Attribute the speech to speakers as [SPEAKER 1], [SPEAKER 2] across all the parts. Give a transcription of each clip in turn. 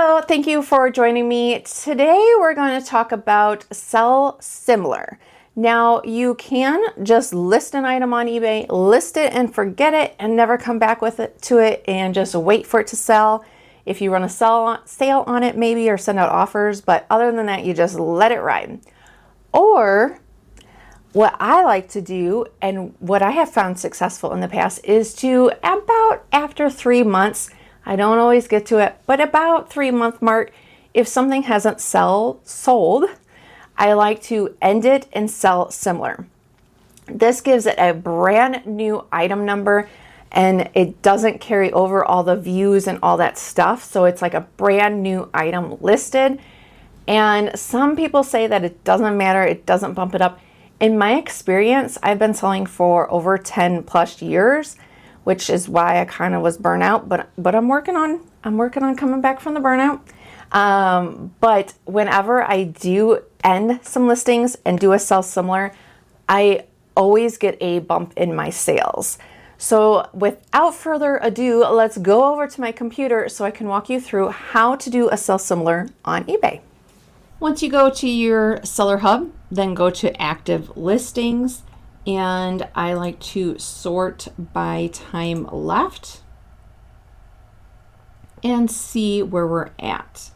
[SPEAKER 1] Hello, thank you for joining me. Today we're going to talk about sell similar. Now you can just list an item on eBay, list it and forget it and never come back to it and just wait for it to sell. If you run a sale on it maybe, or send out offers, but other than that you just let it ride. Or what I like to do, and what I have found successful in the past, is to about after 3 months, I don't always get to it, but about 3-month mark, if something hasn't sold, I like to end it and sell similar. This gives it a brand new item number and it doesn't carry over all the views and all that stuff. So it's like a brand new item listed. And some people say that it doesn't matter, it doesn't bump it up. In my experience, I've been selling for over 10 plus years, which is why I kind of was burnt out, but I'm working on coming back from the burnout. But whenever I do end some listings and do a sell similar, I always get a bump in my sales. So without further ado, let's go over to my computer so I can walk you through how to do a sell similar on eBay. Once you go to your seller hub, then go to active listings, and I like to sort by time left and see where we're at.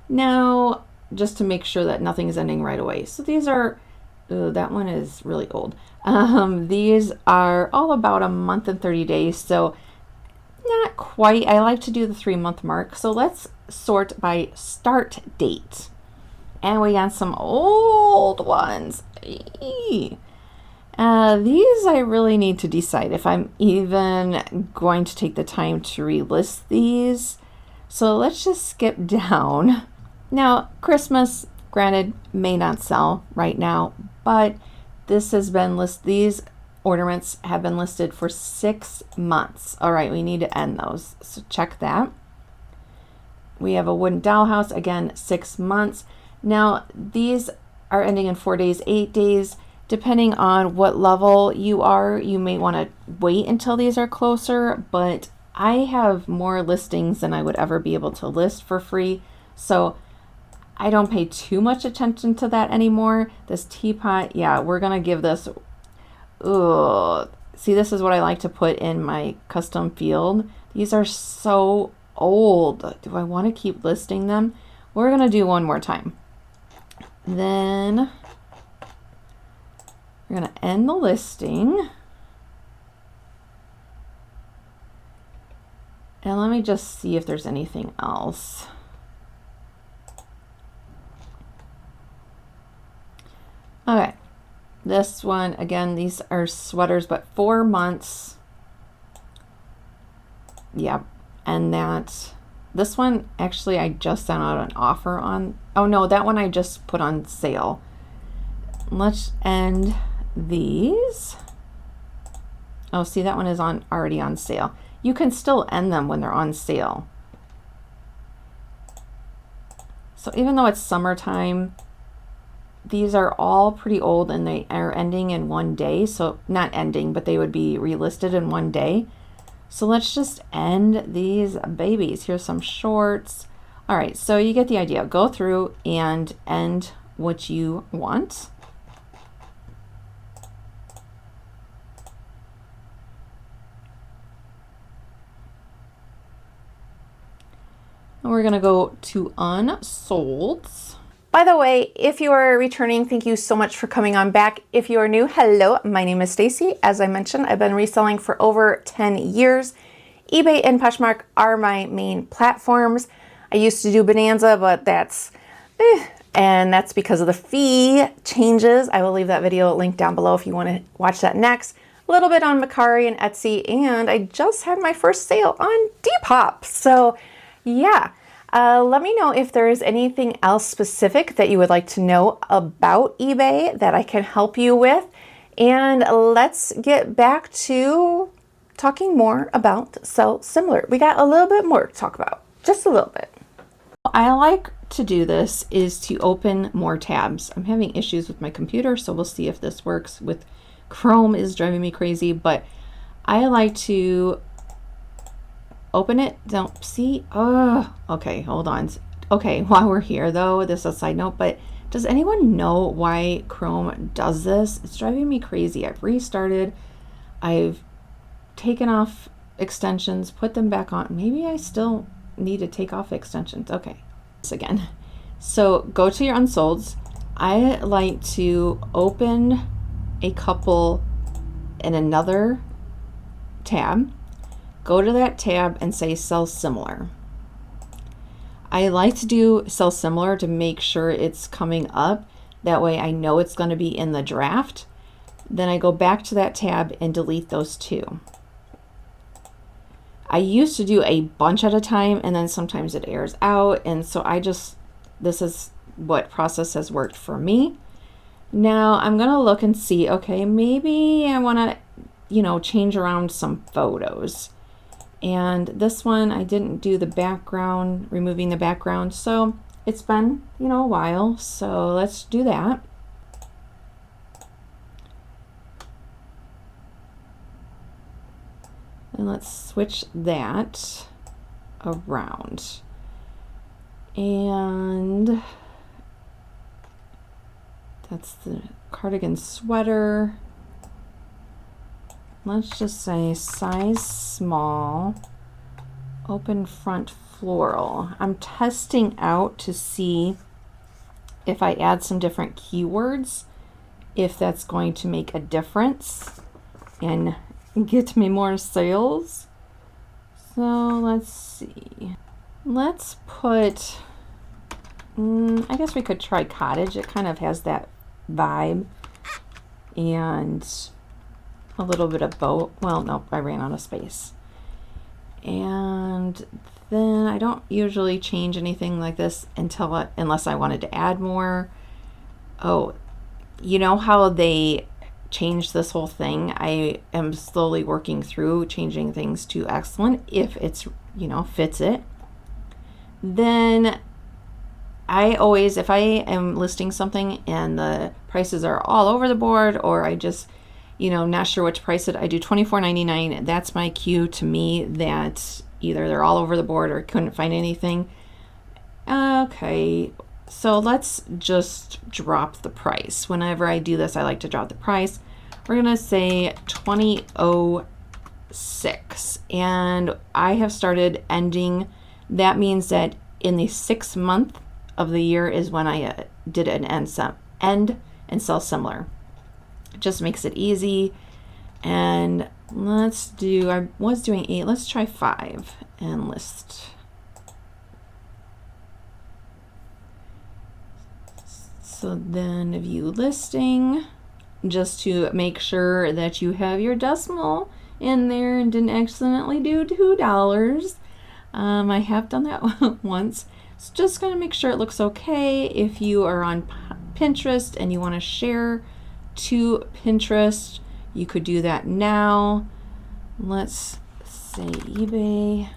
[SPEAKER 1] Now, just to make sure that nothing is ending right away. So these are, that one is really old. These are all about a month and 30 days. So not quite, I like to do the 3-month mark. So let's sort by start date. And we got some old ones. These I really need to decide if I'm even going to take the time to relist these. So let's just skip down. Now, Christmas, granted, may not sell right now, but this has been listed. These ornaments have been listed for 6 months. All right, we need to end those. So check that. We have a wooden dollhouse, again, 6 months. Now, these are ending in 4 days, 8 days. Depending on what level you are, you may want to wait until these are closer, but I have more listings than I would ever be able to list for free. So I don't pay too much attention to that anymore. This teapot, yeah, we're going to give this, see, this is what I like to put in my custom field. These are so old. Do I want to keep listing them? We're going to do one more time. Then we're going to end the listing. And let me just see if there's anything else. Okay. This one, again, these are sweaters, but 4 months. Yep. And this one, actually, I just sent out an offer on. Oh, no, that one I just put on sale. Let's end these. Oh, see, that one is already on sale. You can still end them when they're on sale. So even though it's summertime, these are all pretty old and they are ending in 1 day. So not ending, but they would be relisted in 1 day. So let's just end these babies. Here's some shorts. All right, so you get the idea. Go through and end what you want. And we're gonna go to unsolds. By the way, if you are returning, thank you so much for coming on back. If you are new, hello, my name is Stacy. As I mentioned, I've been reselling for over 10 years. eBay and Poshmark are my main platforms. I used to do Bonanza, but that's because of the fee changes. I will leave that video linked down below if you want to watch that next. A little bit on Mercari and Etsy, and I just had my first sale on Depop. So yeah. Let me know if there is anything else specific that you would like to know about eBay that I can help you with. And let's get back to talking more about sell similar. We got a little bit more to talk about, just a little bit. I like to do this is to open more tabs. I'm having issues with my computer, so we'll see if this works. With Chrome is driving me crazy, but I like to open it. Don't see. Oh, okay, hold on. Okay, while we're here though, this is a side note, but does anyone know why Chrome does this? It's driving me crazy. I've restarted. I've taken off extensions, put them back on. Maybe I still need to take off extensions. Okay, this again. So go to your unsolds. I like to open a couple in another tab. Go to that tab and say sell similar. I like to do sell similar to make sure it's coming up. That way I know it's going to be in the draft. Then I go back to that tab and delete those two. I used to do a bunch at a time, and then sometimes it airs out, and so this is what process has worked for me. Now I'm gonna look and see, okay, maybe I wanna, change around some photos. And this one, I didn't do the background, removing the background, so it's been, a while, so let's do that. And let's switch that around. And that's the cardigan sweater. Let's just say size small, open front floral. I'm testing out to see if I add some different keywords, if that's going to make a difference and get me more sales. So let's see. Let's put, I guess we could try cottage. It kind of has that vibe. And a little bit of boat. Well, nope, I ran out of space. And then I don't usually change anything like this unless I wanted to add more. Oh, you know how they changed this whole thing? I am slowly working through changing things to excellent if it's, fits it. Then I always, if I am listing something and the prices are all over the board, or I just, not sure what to price it, I do $24.99. That's my cue to me that either they're all over the board or couldn't find anything. Okay, so let's just drop the price. Whenever I do this, I like to drop the price. We're gonna say $20.06, and I have started ending. That means that in the 6th month of the year is when I did an end and sell similar. It just makes it easy. And let's do, I was doing 8, let's try 5 and list. So then view listing, just to make sure that you have your decimal in there and didn't accidentally do $2. I have done that once. So just gonna make sure it looks okay. If you are on Pinterest and you want to share to Pinterest, you could do that now. Let's say eBay.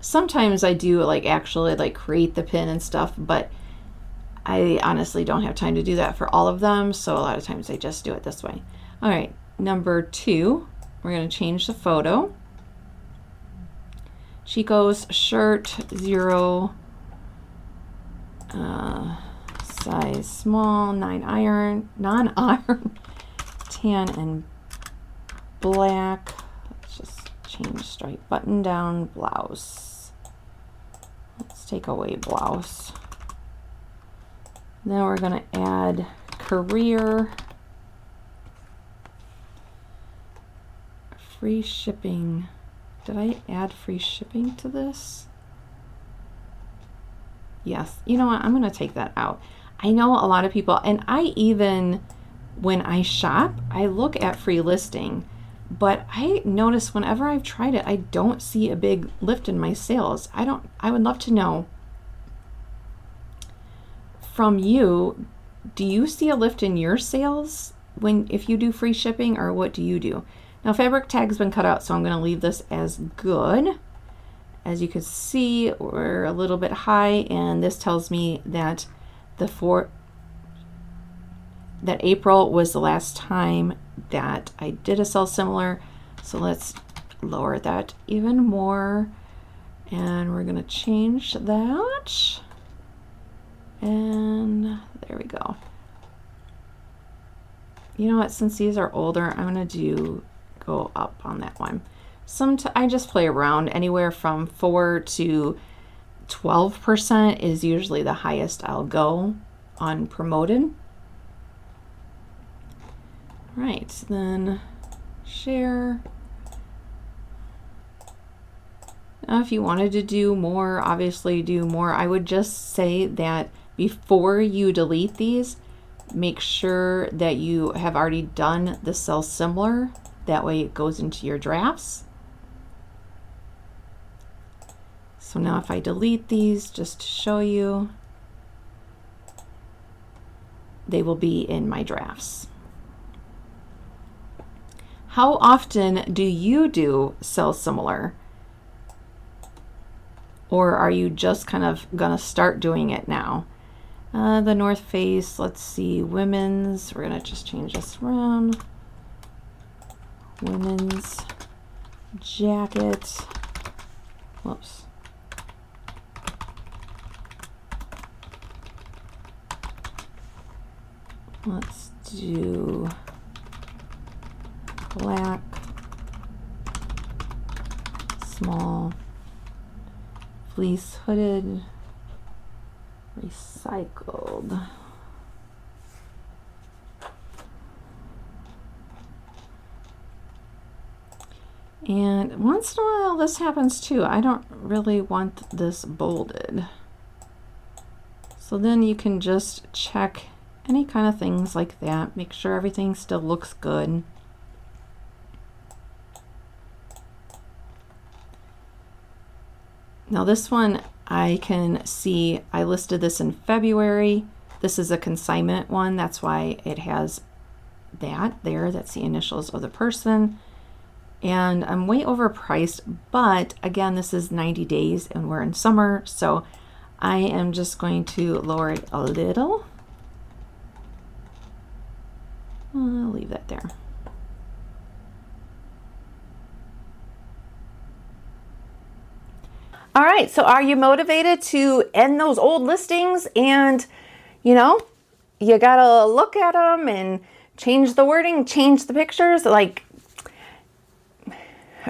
[SPEAKER 1] Sometimes I do actually create the pin and stuff, but I honestly don't have time to do that for all of them, so a lot of times I just do it this way. All right, number 2, we're going to change the photo. Chico's shirt 0, size small, 9 non-iron, tan and black. Let's just change stripe button down, blouse. Let's take away blouse. Now we're going to add career, free shipping. Did I add free shipping to this? Yes. You know what? I'm going to take that out. I know a lot of people, and I even, when I shop, I look at free listing, but I notice whenever I've tried it, I don't see a big lift in my sales. I would love to know from you, do you see a lift in your sales if you do free shipping, or what do you do? Now fabric tag's been cut out, so I'm going to leave this as good. As you can see, we're a little bit high, and this tells me that that April was the last time that I did a sell similar. So let's lower that even more. And we're gonna change that. And there we go. You know what, since these are older, I'm gonna go up on that one. I just play around. Anywhere from 4 to 12% is usually the highest I'll go on promoted. Right, then share. Now, if you wanted to do more, obviously do more. I would just say that before you delete these, make sure that you have already done the cell similar. That way it goes into your drafts. So now if I delete these, just to show you, they will be in my drafts. How often do you do cell similar? Or are you just kind of gonna start doing it now? The North Face, let's see, women's, we're gonna just change this around. Women's jacket, whoops. Let's do black, small, fleece hooded, recycled. And once in a while this happens too. I don't really want this bolded. So then you can just check any kind of things like that. Make sure everything still looks good. Now this one, I can see I listed this in February. This is a consignment one. That's why it has that there. That's the initials of the person. And I'm way overpriced, but again, this is 90 days and we're in summer. So I am just going to lower it a little. I'll leave that there. All right, so are you motivated to end those old listings? And, you know, you gotta look at them and change the wording, change the pictures, like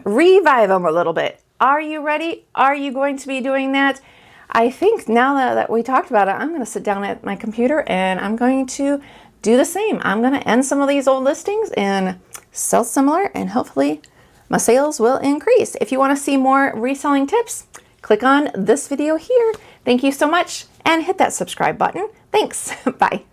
[SPEAKER 1] revive them a little bit. Are you ready? Are you going to be doing that? I think now that we talked about it, I'm gonna sit down at my computer and I'm going to do the same. I'm gonna end some of these old listings and sell similar, and hopefully my sales will increase. If you wanna see more reselling tips, click on this video here. Thank you so much and hit that subscribe button. Thanks, bye.